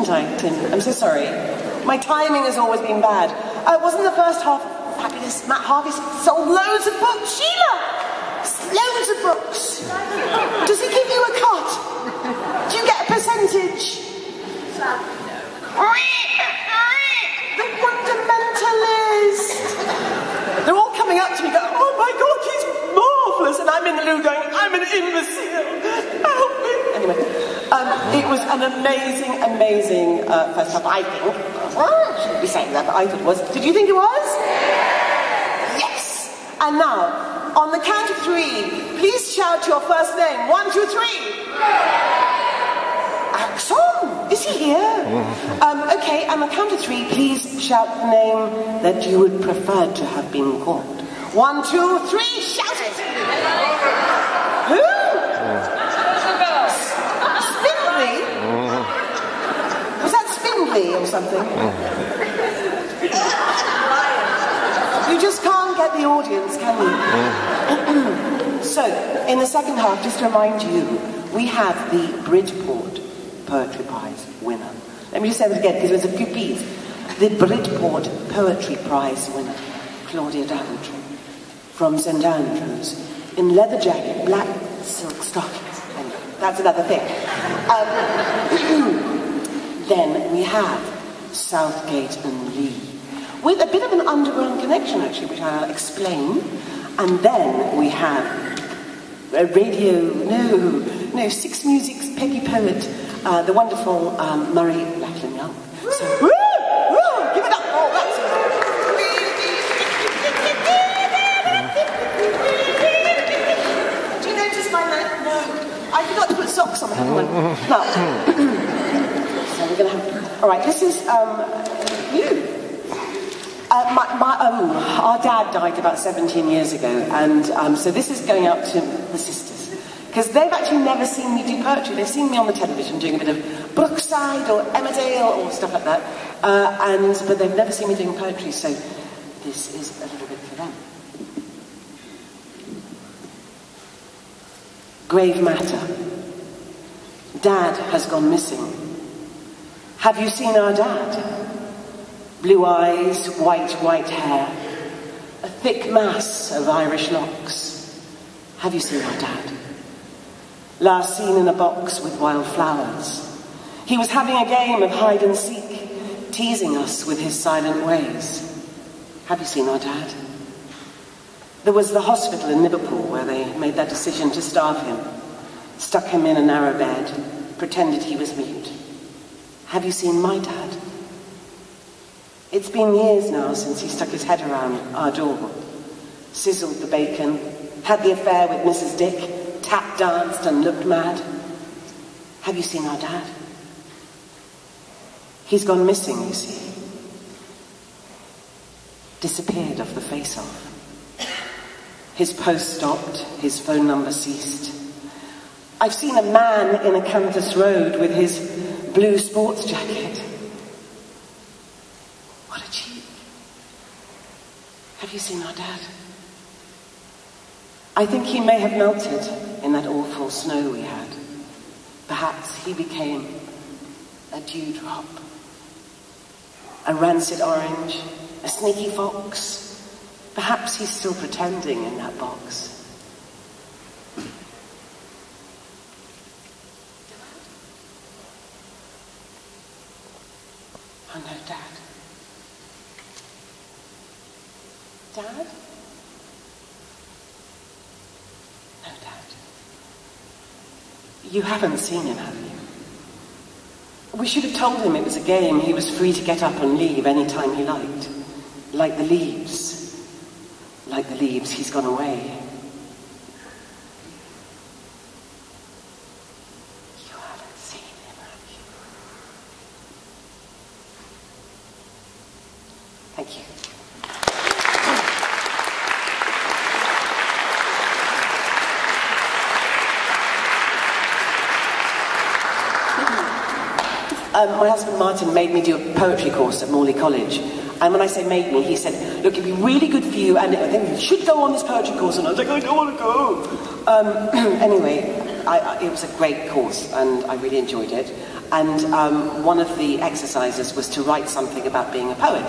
didn't I, Tim? I'm so sorry. My timing has always been bad. Wasn't the first half fabulous? Matt Harvey sold loads of books. Sheila! Loads of books. Does he give you a cut? Do you get a percentage? The fundamentalist! They're all coming up to me going, oh my God, he's marvellous! And I'm in the loo going, I'm an imbecile! Help me! Anyway, it was an amazing, amazing first half, I think. I shouldn't be saying that, but I thought it was. Did you think it was? Yes! And now, on the count of 3, please shout your first name. 1, 2, 3! Axon! Is he here? Okay, on the count of 3, please shout the name that you would prefer to have been called. 1, 2, 3, shout it! Who? Spindly? Was that Spindly or something? You just can't get the audience, can you? So, in the second half, just to remind you, we have the Bridport Poetry Prize winner. Let me just say that again, because there's a few P's. The Bridport Poetry Prize winner, Claudia Daventry, from St Andrews, in leather jacket, black silk stockings. Anyway, that's another thing. Then we have Southgate and Lee, with a bit of an underground connection, actually, which I'll explain. And then we have a Six Music's Peggy Poet, the wonderful Murray Lackland Young. So, woo! Give it up! Oh, that's it. Do you notice my leg? No. I forgot to put socks on the one. No. So we're going to have... All right, this is you. Our dad died about 17 years ago, and so this is going out to the sisters. Because they've actually never seen me do poetry. They've seen me on the television doing a bit of Brookside or Emmerdale or stuff like that. But they've never seen me doing poetry, so this is a little bit for them. Grave matter. Dad has gone missing. Have you seen our dad? Blue eyes, white hair. A thick mass of Irish locks. Have you seen our dad? Last seen in a box with wild flowers. He was having a game of hide and seek, teasing us with his silent ways. Have you seen our dad? There was the hospital in Liverpool where they made that decision to starve him, stuck him in a narrow bed, pretended he was mute. Have you seen my dad? It's been years now since he stuck his head around our door, sizzled the bacon, had the affair with Mrs. Dick, tap danced and looked mad. Have you seen our dad? He's gone missing, you see. Disappeared off the face-off. His post stopped, his phone number ceased. I've seen a man in a Cantus Road with his blue sports jacket. What a cheek. Have you seen our dad? I think he may have melted in that awful snow we had. Perhaps he became a dewdrop, a rancid orange, a sneaky fox. Perhaps he's still pretending in that box. Oh no, Dad. Dad? No, Dad. You haven't seen him, have you? We should have told him it was a game. He was free to get up and leave any time he liked. Like the leaves. Like the leaves, he's gone away. You haven't seen him, have you? Thank you. My husband Martin made me do a poetry course at Morley College. And when I say made me, he said, look, it'd be really good for you, and I think you should go on this poetry course. And I was like, I don't want to go. Anyway, it was a great course, and I really enjoyed it. And one of the exercises was to write something about being a poet.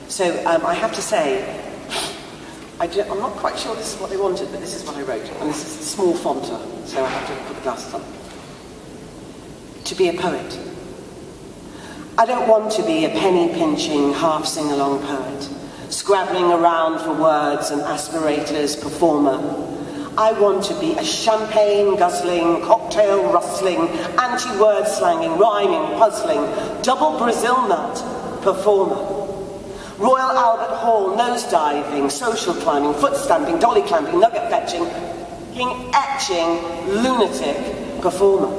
So I have to say, I'm not quite sure this is what they wanted, but this is what I wrote. And this is small fonter, so I have to put the glasses on. To be a poet. I don't want to be a penny-pinching, half-sing-along poet, scrabbling around for words and aspirators performer. I want to be a champagne-guzzling, cocktail-rustling, anti-word slanging, rhyming, puzzling, double Brazil nut performer. Royal Albert Hall, nose-diving, social climbing, foot-stamping, dolly clamping, nugget-fetching, etching, lunatic performer.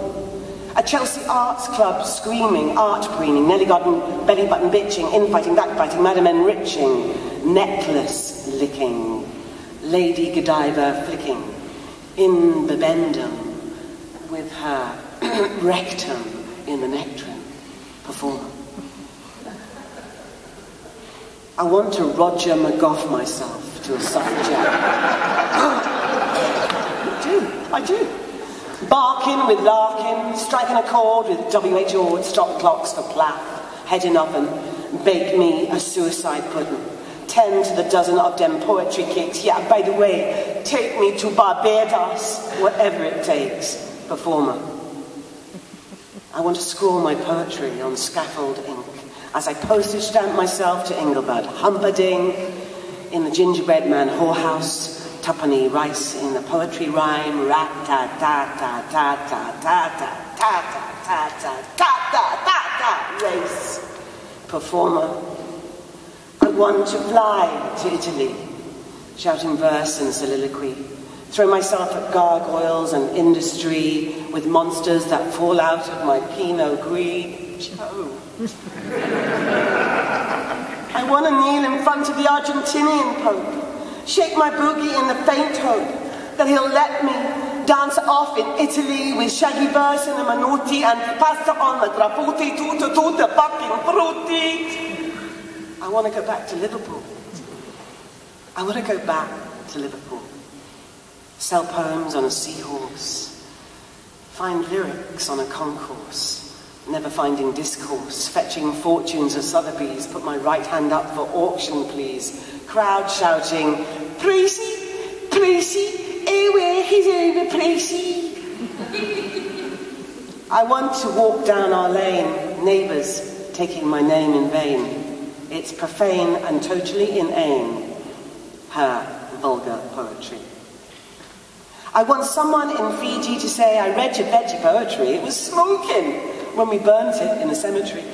A Chelsea Arts Club screaming, art preening, Nelly Godden, belly button bitching, infighting, backbiting, madam enriching, necklace licking, Lady Godiva flicking, in bibendum with her rectum in the nectarine performer. I want to Roger McGough myself to a suffragette. I do. Barking with Larkin, striking a chord with W.H. Ord, stop clocks for Plath, head in oven, bake me a suicide pudding. 10 to the dozen of them poetry kicks. Yeah, by the way, take me to Barbados, whatever it takes. Performer. I want to scrawl my poetry on scaffold ink as I postage stamp myself to Engelbert. Humperdinck in the gingerbread man whorehouse. Tuppenny rice in the poetry rhyme. Rat-ta-ta-ta-ta-ta-ta-ta-ta-ta-ta-ta-ta-ta. Race. Performer. I want to fly to Italy, shouting verse and soliloquy, throw myself at gargoyles and industry with monsters that fall out of my Pinot Gris. Joe. I want to kneel in front of the Argentinian Pope, shake my boogie in the faint hope that he'll let me dance off in Italy with shaggy verse and a manuti and pasta on the graffiti, tuta fucking frutti. I want to go back to Liverpool. I want to go back to Liverpool. Sell poems on a seahorse. Find lyrics on a concourse. Never finding discourse. Fetching fortunes of Sotheby's. Put my right hand up for auction, please. Crowd shouting, Pricey, Pricey, away, he's over, Pricey. I want to walk down our lane. Neighbours taking my name in vain. It's profane and totally inane, her vulgar poetry. I want someone in Fiji to say, I read your veggie poetry, it was smoking when we burnt it in the cemetery.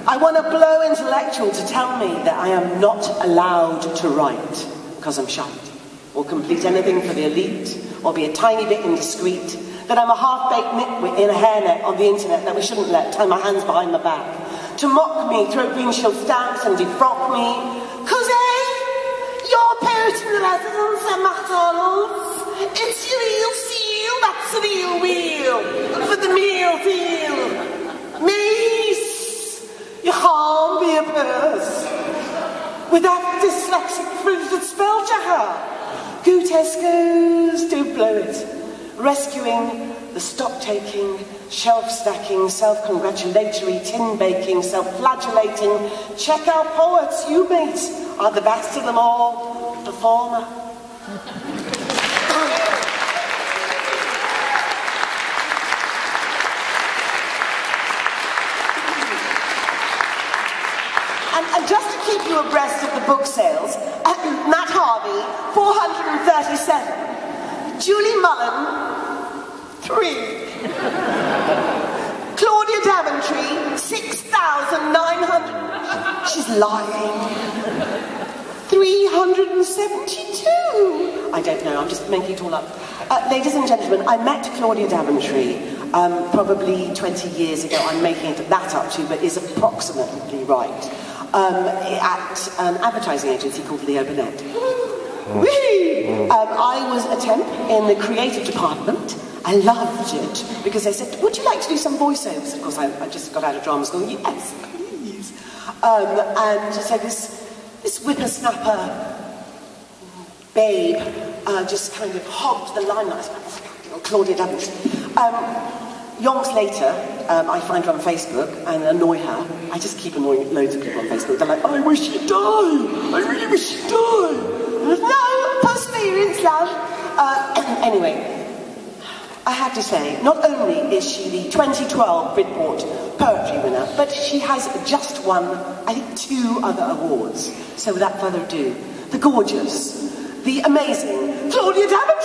I want a blow intellectual to tell me that I am not allowed to write, because I'm shite, or complete anything for the elite, or be a tiny bit indiscreet, that I'm a half-baked nitwit in a hairnet on the internet that we shouldn't let tie my hands behind my back, to mock me, throw green shield stamps and defrock me, cause you're poet in the residence at McDonald's. It's your real seal, that's the real wheel, for the meal deal. Mace, you can't be a purse with that dyslexic frigid spell checker. Go Tesco's, do blow it. Rescuing the stock-taking, shelf-stacking, self-congratulatory, tin-baking, self-flagellating, check-out poets, you mates, are the best of them all, performer. And just to keep you abreast of the book sales, Matt Harvey, 437. Julie Mullen, 3. Claudia Daventry, 6,900. She's lying. 372. I don't know, I'm just making it all up. Ladies and gentlemen, I met Claudia Daventry probably 20 years ago. I'm making that up too, but is approximately right. At an advertising agency called Leo Burnett. I was a temp in the creative department. I loved it because they said, would you like to do some voiceovers? Of course, I just got out of drama school. Yes, please. And so this whippersnapper babe just kind of hogged the limelight. Claudia Daventry. Yonks later, I find her on Facebook and annoy her. I just keep annoying loads of people on Facebook. They're like, I wish she'd die. I really wish she'd die. No, perseverance, love. Anyway, I have to say, not only is she the 2012 Bridport Poetry winner, but she has just won, I think, 2 other awards. So without further ado, the gorgeous, the amazing Claudia Davenport!